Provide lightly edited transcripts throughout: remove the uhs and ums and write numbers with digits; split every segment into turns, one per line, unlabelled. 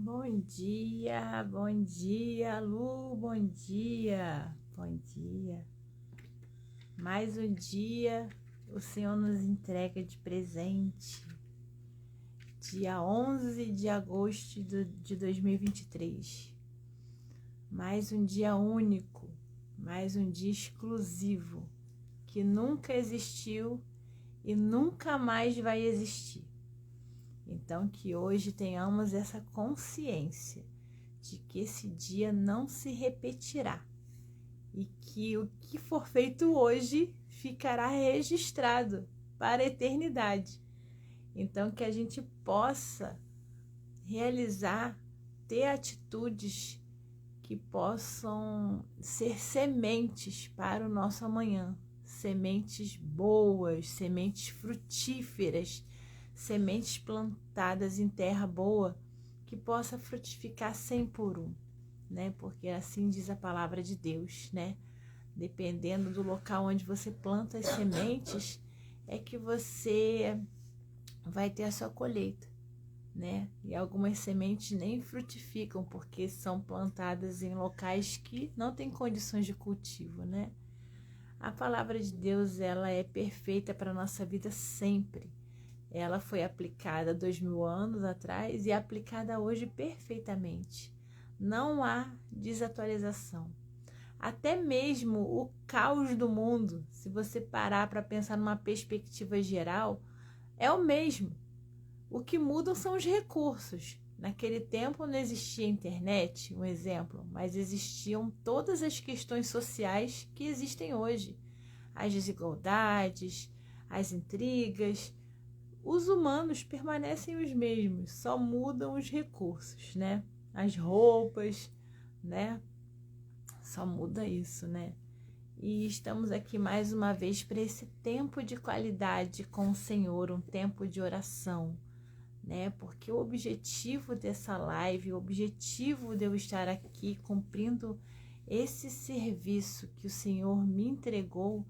Bom dia, Lu, bom dia, bom dia. Mais um dia o Senhor nos entrega de presente, dia 11 de agosto de 2023. Mais um dia único, mais um dia exclusivo, que nunca existiu e nunca mais vai existir. Então, que hoje tenhamos essa consciência de que esse dia não se repetirá e que o que for feito hoje ficará registrado para a eternidade. Então, que a gente possa realizar, ter atitudes que possam ser sementes para o nosso amanhã, sementes boas, sementes frutíferas, sementes plantadas em terra boa, que possa frutificar 100 por 1, né? Porque assim diz a palavra de Deus, né? Dependendo do local onde você planta as sementes, é que você vai ter a sua colheita, né? E algumas sementes nem frutificam porque são plantadas em locais que não têm condições de cultivo, né? A palavra de Deus, ela é perfeita para a nossa vida sempre. Ela foi aplicada 2000 anos atrás e é aplicada hoje perfeitamente. Não há desatualização. Até mesmo o caos do mundo, se você parar para pensar numa perspectiva geral, é o mesmo. O que mudam são os recursos. Naquele tempo não existia internet, um exemplo, mas existiam todas as questões sociais que existem hoje. As desigualdades, as intrigas. Os humanos permanecem os mesmos, só mudam os recursos, né? As roupas, né? Só muda isso, né? E estamos aqui mais uma vez para esse tempo de qualidade com o Senhor, um tempo de oração, né? Porque o objetivo dessa live, o objetivo de eu estar aqui cumprindo esse serviço que o Senhor me entregou,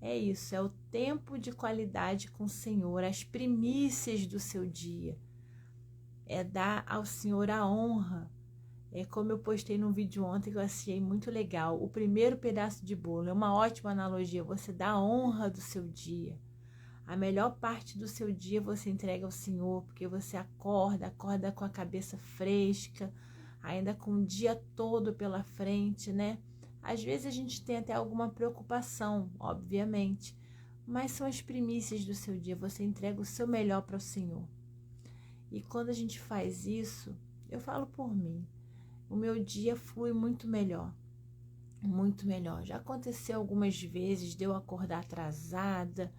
é isso, é o tempo de qualidade com o Senhor, as primícias do seu dia. É dar ao Senhor a honra. É como eu postei num vídeo ontem que eu achei muito legal. O primeiro pedaço de bolo é uma ótima analogia. Você dá a honra do seu dia. A melhor parte do seu dia você entrega ao Senhor, porque você acorda com a cabeça fresca, ainda com o dia todo pela frente, né? Às vezes a gente tem até alguma preocupação, obviamente, mas são as primícias do seu dia, você entrega o seu melhor para o Senhor. E quando a gente faz isso, eu falo por mim, o meu dia flui muito melhor, muito melhor. Já aconteceu algumas vezes de eu acordar atrasada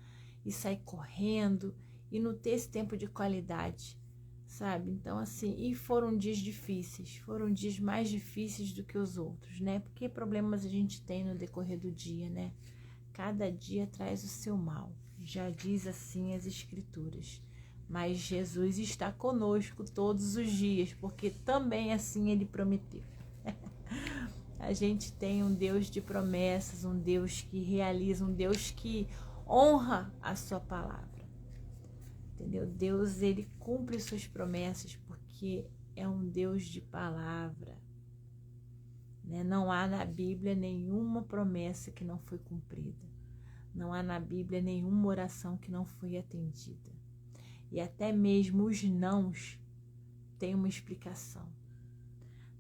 e sair correndo e não ter esse tempo de qualidade, sabe? Então, assim, e foram dias difíceis, foram dias mais difíceis do que os outros, né? Porque problemas a gente tem no decorrer do dia, né? Cada dia traz o seu mal, já diz assim as Escrituras. Mas Jesus está conosco todos os dias, porque também assim Ele prometeu. A gente tem um Deus de promessas, um Deus que realiza, um Deus que honra a sua palavra. Entendeu? Deus, ele cumpre suas promessas porque é um Deus de palavra, né? Não há na Bíblia nenhuma promessa que não foi cumprida. Não há na Bíblia nenhuma oração que não foi atendida. E até mesmo os nãos têm uma explicação.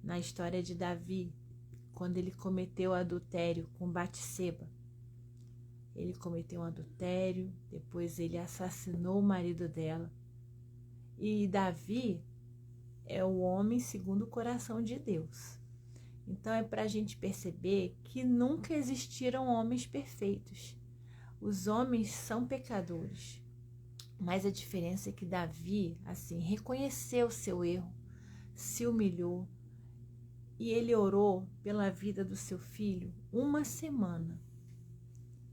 Na história de Davi, quando ele cometeu adultério com Batseba, ele cometeu um adultério, depois ele assassinou o marido dela. E Davi é o homem segundo o coração de Deus. Então é para a gente perceber que nunca existiram homens perfeitos. Os homens são pecadores. Mas a diferença é que Davi, assim, reconheceu o seu erro, se humilhou e ele orou pela vida do seu filho 1 semana.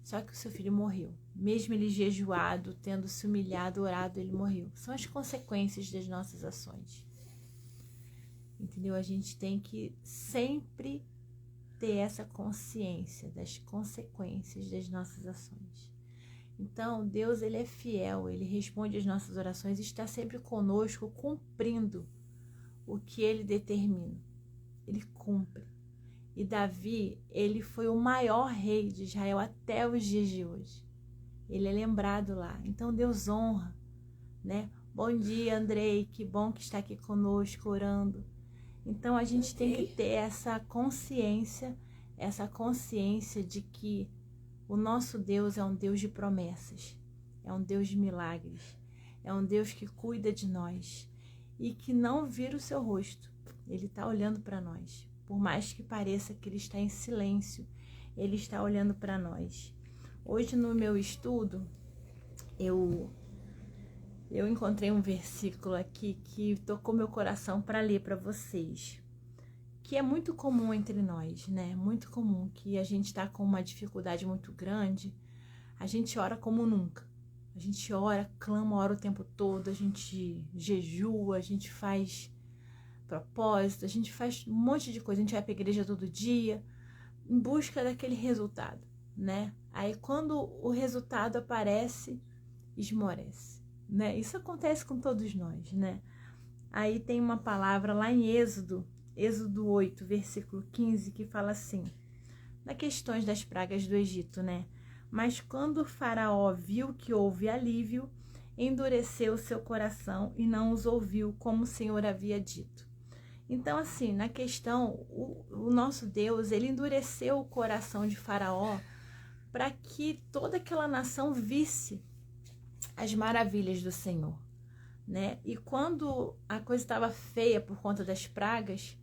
Só que o seu filho morreu. Mesmo ele jejuado, tendo se humilhado, orado, ele morreu. São as consequências das nossas ações. Entendeu? A gente tem que sempre ter essa consciência das consequências das nossas ações. Então, Deus, ele é fiel, ele responde às nossas orações e está sempre conosco, cumprindo o que ele determina, ele cumpre. E Davi, ele foi o maior rei de Israel até os dias de hoje. Ele é lembrado lá. Então Deus honra, né? Bom dia, Andrei, que bom que está aqui conosco orando. Então a gente tem que ter essa consciência de que o nosso Deus é um Deus de promessas, é um Deus de milagres, é um Deus que cuida de nós e que não vira o seu rosto. Ele está olhando para nós. Por mais que pareça que ele está em silêncio, ele está olhando para nós. Hoje no meu estudo, eu encontrei um versículo aqui que tocou meu coração para ler para vocês, que é muito comum entre nós, né? Muito comum que a gente está com uma dificuldade muito grande, a gente ora como nunca. A gente ora, clama, ora o tempo todo, a gente jejua, a gente faz propósito, a gente faz um monte de coisa, a gente vai para a igreja todo dia em busca daquele resultado, né? Aí quando o resultado aparece, esmorece, né? Isso acontece com todos nós, né? Aí tem uma palavra lá em Êxodo 8, versículo 15, que fala assim, nas questões das pragas do Egito, né? Mas quando o faraó viu que houve alívio, endureceu seu coração e não os ouviu, como o Senhor havia dito. Então, assim, na questão, o nosso Deus, ele endureceu o coração de Faraó para que toda aquela nação visse as maravilhas do Senhor, né? E quando a coisa estava feia por conta das pragas,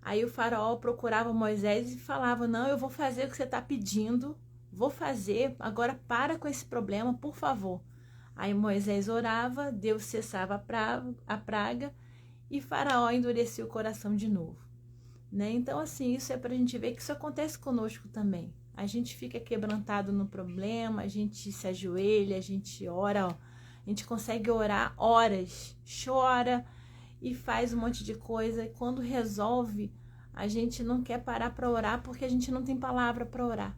aí o Faraó procurava Moisés e falava, não, eu vou fazer o que você está pedindo, vou fazer, agora para com esse problema, por favor. Aí Moisés orava, Deus cessava a praga, e Faraó endurecia o coração de novo, né? Então, assim, isso é para a gente ver que isso acontece conosco também. A gente fica quebrantado no problema, a gente se ajoelha, a gente ora, ó, a gente consegue orar horas, chora e faz um monte de coisa. E quando resolve, a gente não quer parar para orar porque a gente não tem palavra para orar,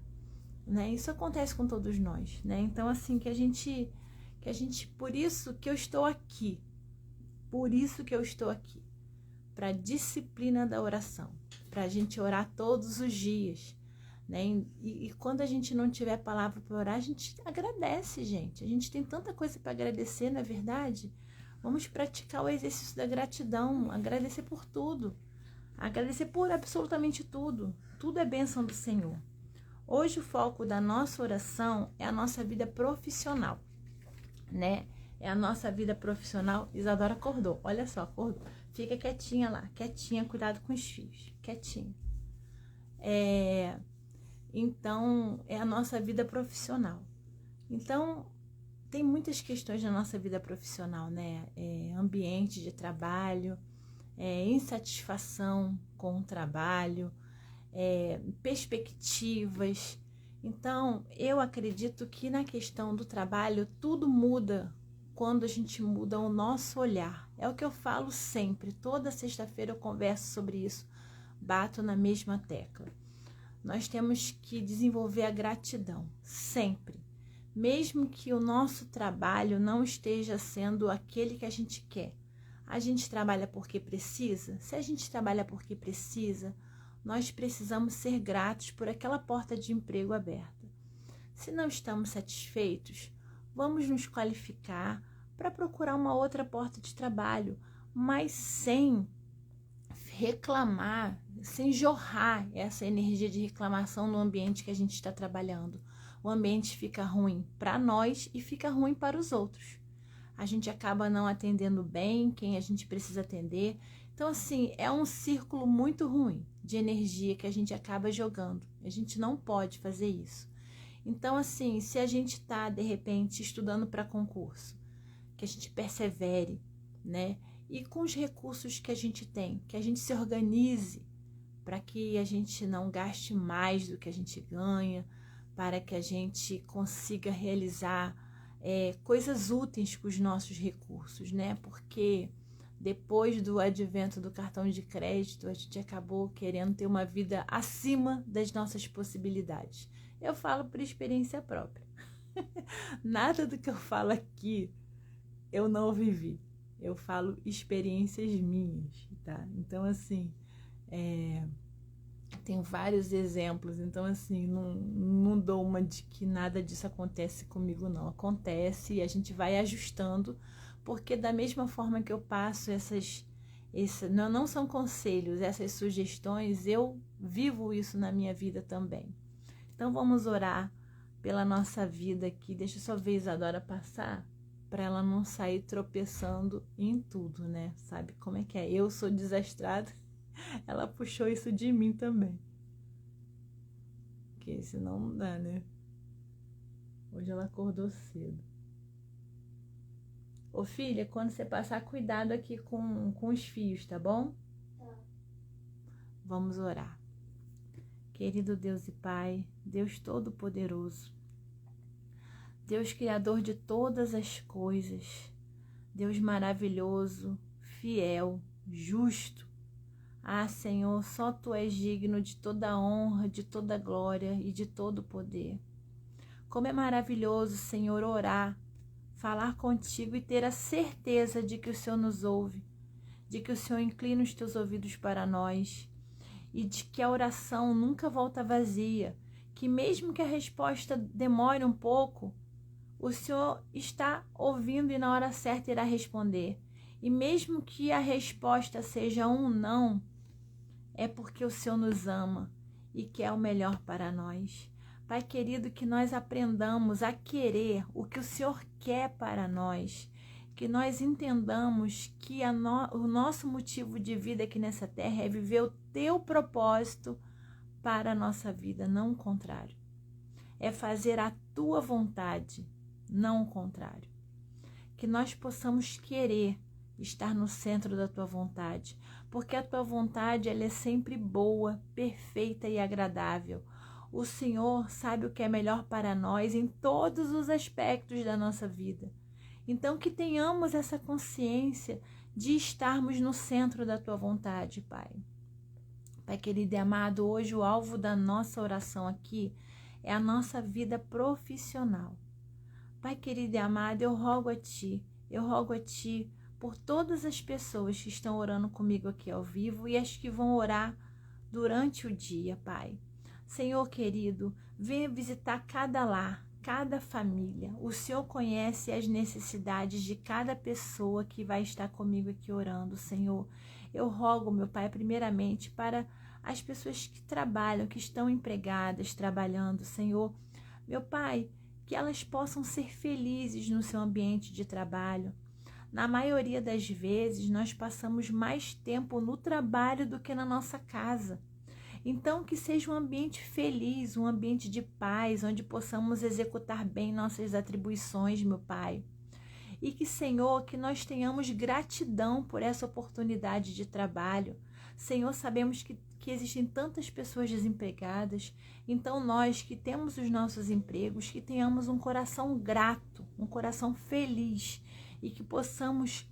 né? Isso acontece com todos nós, né? Então, assim, que a gente, por isso que eu estou aqui. Por isso que eu estou aqui, para a disciplina da oração, para a gente orar todos os dias, né? E quando a gente não tiver palavra para orar, a gente agradece, gente. A gente tem tanta coisa para agradecer, não é verdade? Vamos praticar o exercício da gratidão, agradecer por tudo, agradecer por absolutamente tudo. Tudo é bênção do Senhor. Hoje o foco da nossa oração é a nossa vida profissional, né? É a nossa vida profissional. Isadora acordou, olha só, acordou. Fica quietinha lá, quietinha, cuidado com os filhos, quietinha. Então, é a nossa vida profissional. Então, tem muitas questões na nossa vida profissional, né? Ambiente de trabalho, insatisfação com o trabalho, perspectivas. Então, eu acredito que na questão do trabalho, tudo muda quando a gente muda o nosso olhar. É o que eu falo sempre, toda sexta-feira eu converso sobre isso, bato na mesma tecla. Nós temos que desenvolver a gratidão, sempre. Mesmo que o nosso trabalho não esteja sendo aquele que a gente quer. A gente trabalha porque precisa? Se a gente trabalha porque precisa, nós precisamos ser gratos por aquela porta de emprego aberta. Se não estamos satisfeitos, vamos nos qualificar para procurar uma outra porta de trabalho, mas sem reclamar, sem jorrar essa energia de reclamação no ambiente que a gente está trabalhando. O ambiente fica ruim para nós e fica ruim para os outros. A gente acaba não atendendo bem quem a gente precisa atender. Então, assim, é um círculo muito ruim de energia que a gente acaba jogando. A gente não pode fazer isso. Então, assim, se a gente está, de repente, estudando para concurso, que a gente persevere, né? E com os recursos que a gente tem, que a gente se organize para que a gente não gaste mais do que a gente ganha, para que a gente consiga realizar coisas úteis com os nossos recursos, né? Porque depois do advento do cartão de crédito, a gente acabou querendo ter uma vida acima das nossas possibilidades. Eu falo por experiência própria. Nada do que eu falo aqui eu não vivi. Eu falo experiências minhas. tá? Então, assim, tem vários exemplos, então, assim, não dou uma de que nada disso acontece comigo, não. Acontece e a gente vai ajustando, porque da mesma forma que eu passo não são conselhos, essas sugestões, eu vivo isso na minha vida também. Então, vamos orar pela nossa vida aqui. Deixa eu só ver a Isadora passar, para ela não sair tropeçando em tudo, né? Sabe como é que é? Eu sou desastrada, ela puxou isso de mim também. Porque senão não dá, né? Hoje ela acordou cedo. Ô filha, quando você passar, cuidado aqui com os fios, tá bom? Tá. Vamos orar. Querido Deus e Pai, Deus Todo-Poderoso, Deus Criador de todas as coisas, Deus maravilhoso, fiel, justo. Ah, Senhor, só Tu és digno de toda honra, de toda glória e de todo poder. Como é maravilhoso, Senhor, orar, falar contigo e ter a certeza de que o Senhor nos ouve, de que o Senhor inclina os Teus ouvidos para nós e de que a oração nunca volta vazia, que mesmo que a resposta demore um pouco, o Senhor está ouvindo e na hora certa irá responder. E mesmo que a resposta seja um não, é porque o Senhor nos ama e quer o melhor para nós. Pai querido, que nós aprendamos a querer o que o Senhor quer para nós, que nós entendamos que o nosso motivo de vida aqui nessa terra é viver o Teu propósito para a nossa vida, não o contrário. É fazer a Tua vontade, não o contrário. Que nós possamos querer estar no centro da Tua vontade, porque a Tua vontade ela é sempre boa, perfeita e agradável. O Senhor sabe o que é melhor para nós em todos os aspectos da nossa vida. Então, que tenhamos essa consciência de estarmos no centro da Tua vontade, Pai. Pai querido e amado, hoje o alvo da nossa oração aqui é a nossa vida profissional. Pai querido e amado, eu rogo a Ti por todas as pessoas que estão orando comigo aqui ao vivo e as que vão orar durante o dia, Pai. Senhor querido, venha visitar cada lar, cada família. O Senhor conhece as necessidades de cada pessoa que vai estar comigo aqui orando, Senhor. Eu rogo, meu Pai, primeiramente para as pessoas que trabalham, que estão empregadas, trabalhando, Senhor. Meu Pai, que elas possam ser felizes no seu ambiente de trabalho. Na maioria das vezes, nós passamos mais tempo no trabalho do que na nossa casa. Então, que seja um ambiente feliz, um ambiente de paz, onde possamos executar bem nossas atribuições, meu Pai. E que, Senhor, que nós tenhamos gratidão por essa oportunidade de trabalho. Senhor, sabemos que existem tantas pessoas desempregadas, então nós que temos os nossos empregos, que tenhamos um coração grato, um coração feliz e que possamos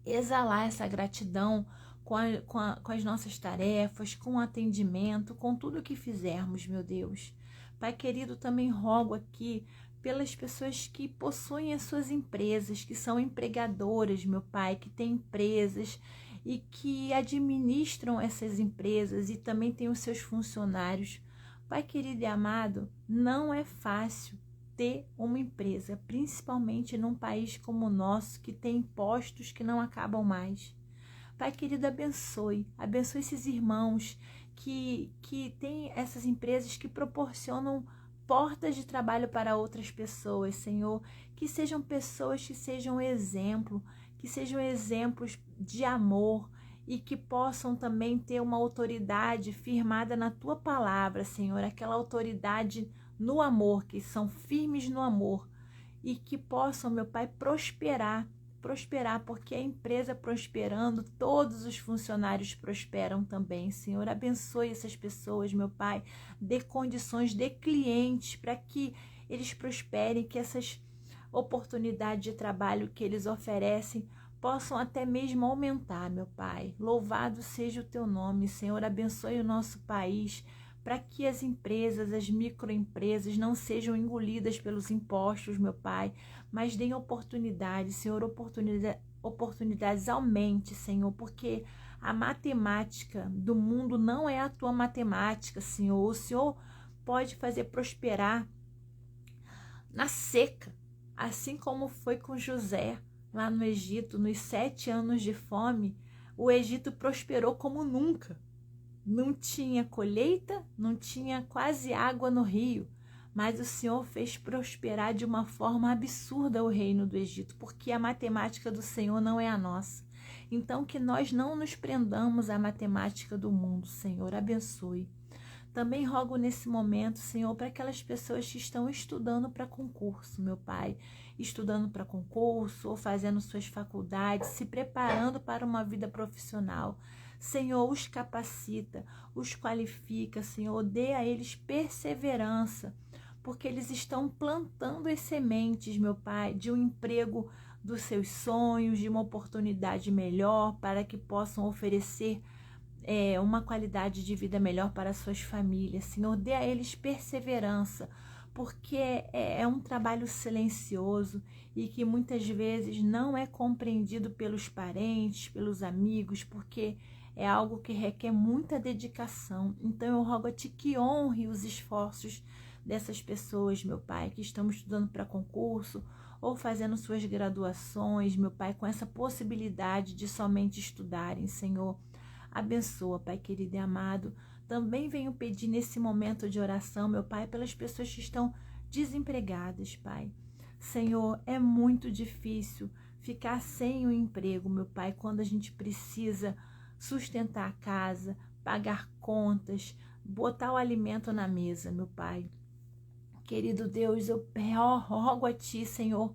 exalar essa gratidão com as nossas tarefas, com o atendimento, com tudo que fizermos, meu Deus. Pai querido, também rogo aqui pelas pessoas que possuem as suas empresas, que são empregadoras, meu Pai, que têm empresas e que administram essas empresas e também têm os seus funcionários. Pai querido e amado, não é fácil ter uma empresa, principalmente num país como o nosso, que tem impostos que não acabam mais. Pai querido, abençoe esses irmãos que têm essas empresas que proporcionam portas de trabalho para outras pessoas, Senhor, que sejam pessoas que sejam exemplo, que sejam exemplos de amor e que possam também ter uma autoridade firmada na Tua palavra, Senhor, aquela autoridade no amor, que são firmes no amor e que possam, meu Pai, prosperar, porque a empresa prosperando, todos os funcionários prosperam também, Senhor. Abençoe essas pessoas, meu Pai, dê condições, dê clientes para que eles prosperem, que essas oportunidades de trabalho que eles oferecem possam até mesmo aumentar, meu Pai. Louvado seja o Teu nome, Senhor. Abençoe o nosso país, para que as empresas, as microempresas não sejam engolidas pelos impostos, meu Pai, mas deem oportunidades, Senhor, oportunidades aumente, Senhor, porque A matemática do mundo não é a tua matemática, Senhor. O Senhor pode fazer prosperar na seca, assim como foi com José lá no Egito, nos 7 anos de fome. O Egito prosperou como nunca. Não tinha colheita, não tinha quase água no rio, mas o Senhor fez prosperar de uma forma absurda o reino do Egito, porque a matemática do Senhor não é a nossa. Então, que nós não nos prendamos à matemática do mundo, Senhor, abençoe. Também rogo nesse momento, Senhor, para aquelas pessoas que estão estudando para concurso, meu Pai, estudando para concurso ou fazendo suas faculdades, se preparando para uma vida profissional. Senhor, os capacita, os qualifica, Senhor, dê a eles perseverança, porque eles estão plantando as sementes, meu Pai, de um emprego dos seus sonhos, de uma oportunidade melhor, para que possam oferecer uma qualidade de vida melhor para suas famílias. Senhor, dê a eles perseverança, porque é um trabalho silencioso e que muitas vezes não é compreendido pelos parentes, pelos amigos, porque é algo que requer muita dedicação. Então eu rogo a Ti que honre os esforços dessas pessoas, meu Pai, que estão estudando para concurso ou fazendo suas graduações, meu Pai, com essa possibilidade de somente estudarem, Senhor. Abençoa, Pai querido e amado. Também venho pedir nesse momento de oração, meu Pai, pelas pessoas que estão desempregadas, Pai. Senhor, é muito difícil ficar sem o emprego, meu Pai, quando a gente precisa sustentar a casa, pagar contas, botar o alimento na mesa, meu Pai. Querido Deus, eu rogo a Ti, Senhor,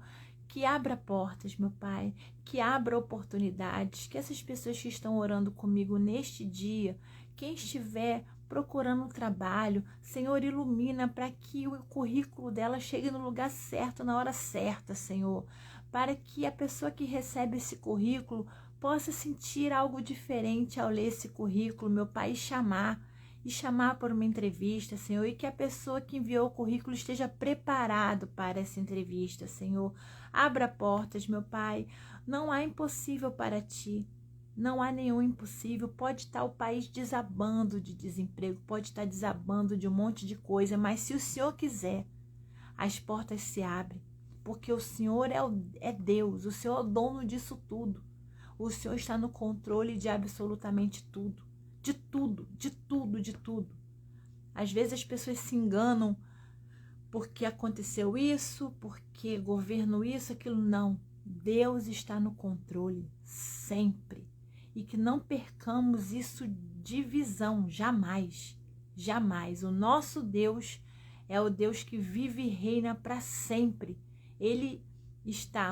que abra portas, meu Pai, que abra oportunidades, que essas pessoas que estão orando comigo neste dia, quem estiver procurando trabalho, Senhor, ilumina para que o currículo dela chegue no lugar certo, na hora certa, Senhor, para que a pessoa que recebe esse currículo possa sentir algo diferente ao ler esse currículo, meu Pai, e chamar por uma entrevista, Senhor, e que a pessoa que enviou o currículo esteja preparado para essa entrevista, Senhor. Abra portas, meu Pai. Não há impossível para Ti. Não há nenhum impossível. Pode estar o país desabando de desemprego, pode estar desabando de um monte de coisa, mas se o Senhor quiser, as portas se abrem, porque o Senhor é Deus, o Senhor é o dono disso tudo. O Senhor está no controle de absolutamente tudo. De tudo, de tudo, de tudo. Às vezes as pessoas se enganam porque aconteceu isso, porque governo isso, aquilo. Não. Deus está no controle, sempre. E que não percamos isso de visão, jamais. Jamais. O nosso Deus é o Deus que vive e reina para sempre.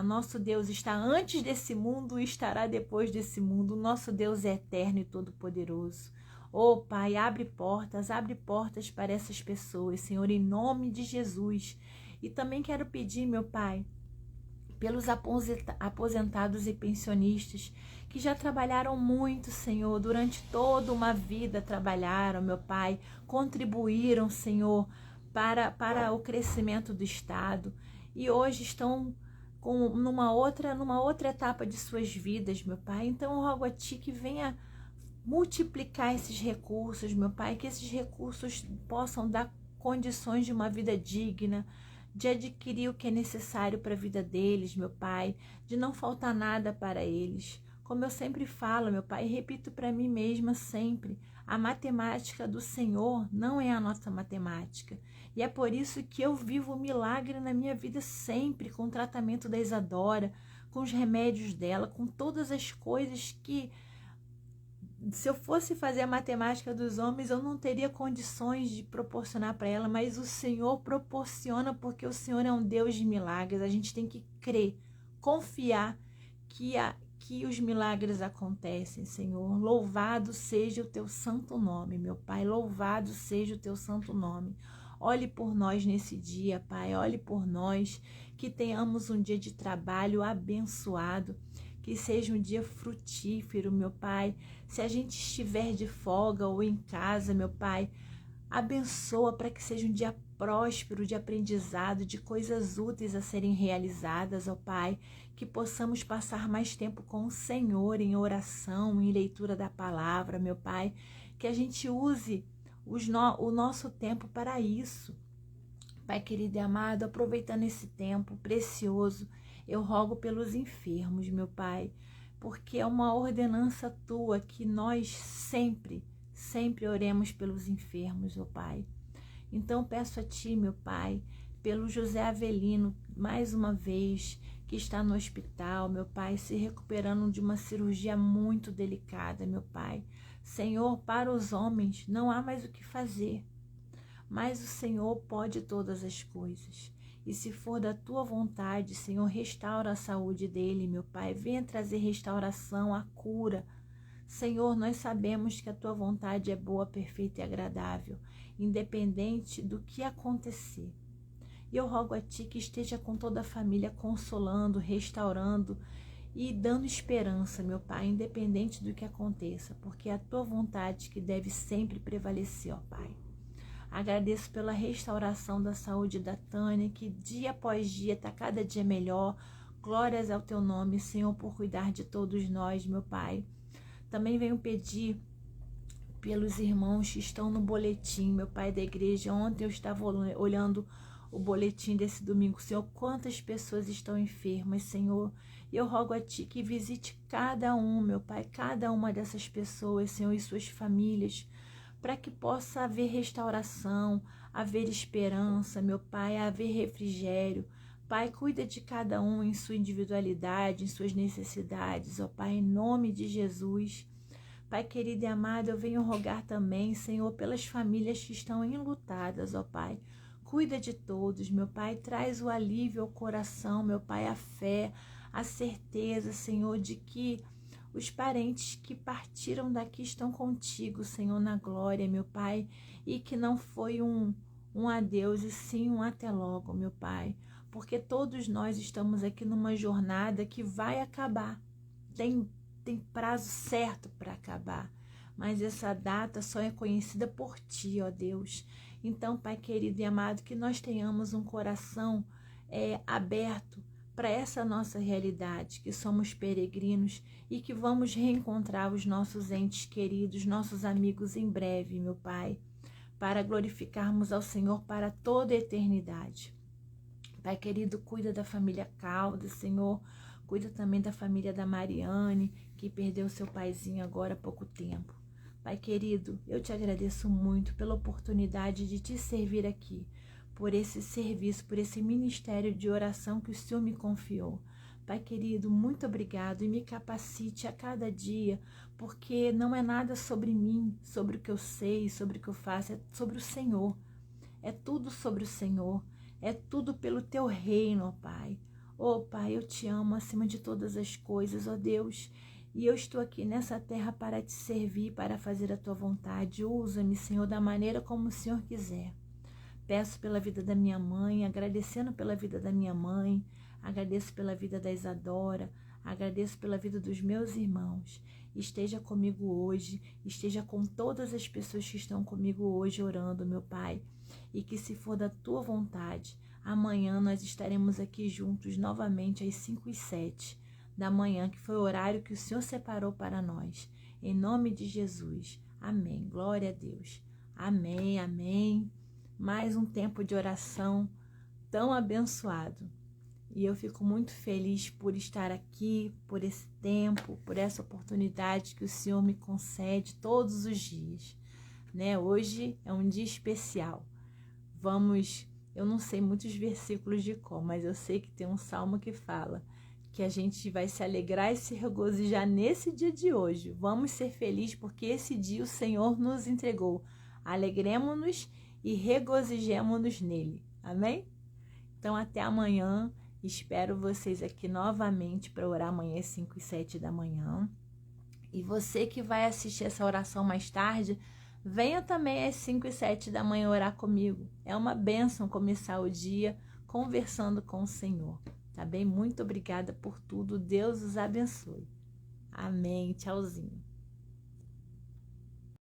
Nosso Deus está antes desse mundo e estará depois desse mundo. O nosso Deus é eterno e todo-poderoso. Oh, Pai, abre portas para essas pessoas, Senhor, em nome de Jesus. E também quero pedir, meu Pai, pelos aposentados e pensionistas que já trabalharam muito, Senhor, durante toda uma vida trabalharam, meu Pai, contribuíram, Senhor, para o crescimento do Estado e hoje estão numa outra etapa de suas vidas, meu Pai. Então eu rogo a Ti que venha multiplicar esses recursos, meu Pai, que esses recursos possam dar condições de uma vida digna, de adquirir o que é necessário para a vida deles, meu Pai, de não faltar nada para eles. Como eu sempre falo, meu Pai, e repito para mim mesma sempre, a matemática do Senhor não é a nossa matemática. E é por isso que eu vivo o milagre na minha vida sempre, com o tratamento da Isadora, com os remédios dela, com todas as coisas que, se eu fosse fazer a matemática dos homens, eu não teria condições de proporcionar para ela, mas o Senhor proporciona, porque o Senhor é um Deus de milagres. A gente tem que crer, confiar que os milagres acontecem, Senhor. Louvado seja o Teu santo nome, meu Pai, louvado seja o Teu santo nome. Olhe por nós nesse dia, Pai, olhe por nós, que tenhamos um dia de trabalho abençoado, que seja um dia frutífero, meu Pai. Se a gente estiver de folga ou em casa, meu Pai, abençoa para que seja um dia próspero, de aprendizado, de coisas úteis a serem realizadas, ó Pai, que possamos passar mais tempo com o Senhor em oração, em leitura da palavra, meu Pai, que a gente use o nosso tempo para isso. Pai querido e amado, aproveitando esse tempo precioso, eu rogo pelos enfermos, meu Pai, porque é uma ordenança tua que nós sempre oremos pelos enfermos, ó Pai. Então peço a ti, meu Pai, pelo José Avelino, mais uma vez, que está no hospital, meu Pai, se recuperando de uma cirurgia muito delicada, meu Pai. Senhor, para os homens não há mais o que fazer, mas o Senhor pode todas as coisas. E se for da tua vontade, Senhor, restaura a saúde dele, meu Pai. Venha trazer restauração, a cura. Senhor, nós sabemos que a tua vontade é boa, perfeita e agradável, independente do que acontecer. E eu rogo a ti que esteja com toda a família, consolando, restaurando e dando esperança, meu Pai, independente do que aconteça, porque é a tua vontade que deve sempre prevalecer, ó Pai. Agradeço pela restauração da saúde da Tânia, que dia após dia está cada dia melhor. Glórias ao teu nome, Senhor, por cuidar de todos nós, meu Pai. Também venho pedir pelos irmãos que estão no boletim, meu Pai da igreja. Ontem eu estava olhando o boletim desse domingo, Senhor, quantas pessoas estão enfermas, Senhor. E eu rogo a ti que visite cada um, meu Pai, cada uma dessas pessoas, Senhor, e suas famílias, para que possa haver restauração, haver esperança, meu Pai, haver refrigério. Pai, cuida de cada um em sua individualidade, em suas necessidades, ó Pai, em nome de Jesus. Pai querido e amado, eu venho rogar também, Senhor, pelas famílias que estão enlutadas, ó Pai. Cuida de todos, meu Pai, traz o alívio ao coração, meu Pai, a fé, a certeza, Senhor, de que os parentes que partiram daqui estão contigo, Senhor, na glória, meu Pai, e que não foi um adeus, e sim um até logo, meu Pai, porque todos nós estamos aqui numa jornada que vai acabar, tem prazo certo para acabar, mas essa data só é conhecida por Ti, ó Deus. Então, Pai querido e amado, que nós tenhamos um coração aberto para essa nossa realidade, que somos peregrinos e que vamos reencontrar os nossos entes queridos, nossos amigos em breve, meu Pai, para glorificarmos ao Senhor para toda a eternidade. Pai querido, cuida da família Caldas, Senhor, cuida também da família da Mariane, que perdeu seu paizinho agora há pouco tempo. Pai querido, eu te agradeço muito pela oportunidade de te servir aqui, por esse serviço, por esse ministério de oração que o Senhor me confiou. Pai querido, muito obrigado e me capacite a cada dia, porque não é nada sobre mim, sobre o que eu sei, sobre o que eu faço, é sobre o Senhor. É tudo sobre o Senhor, é tudo pelo teu reino, ó Pai. Ó Pai, eu te amo acima de todas as coisas, ó Deus, e eu estou aqui nessa terra para te servir, para fazer a tua vontade. Usa-me, Senhor, da maneira como o Senhor quiser. Peço pela vida da minha mãe, agradecendo pela vida da minha mãe, agradeço pela vida da Isadora, agradeço pela vida dos meus irmãos. Esteja comigo hoje, esteja com todas as pessoas que estão comigo hoje orando, meu Pai. E que, se for da tua vontade, amanhã nós estaremos aqui juntos novamente às 5h07 da manhã, que foi o horário que o Senhor separou para nós. Em nome de Jesus. Amém. Glória a Deus. Amém, amém. Mais um tempo de oração tão abençoado. E eu fico muito feliz por estar aqui, por esse tempo, por essa oportunidade que o Senhor me concede todos os dias, né? Hoje é um dia especial. Eu não sei muitos versículos de cor, mas eu sei que tem um salmo que fala que a gente vai se alegrar e se regozijar nesse dia de hoje. Vamos ser felizes porque esse dia o Senhor nos entregou. Alegremos-nos e regozijemo-nos nele. Amém? Então, até amanhã. Espero vocês aqui novamente para orar amanhã às 5h07 da manhã. E você que vai assistir essa oração mais tarde, venha também às 5h07 da manhã orar comigo. É uma bênção começar o dia conversando com o Senhor. Tá bem? Muito obrigada por tudo. Deus os abençoe. Amém. Tchauzinho.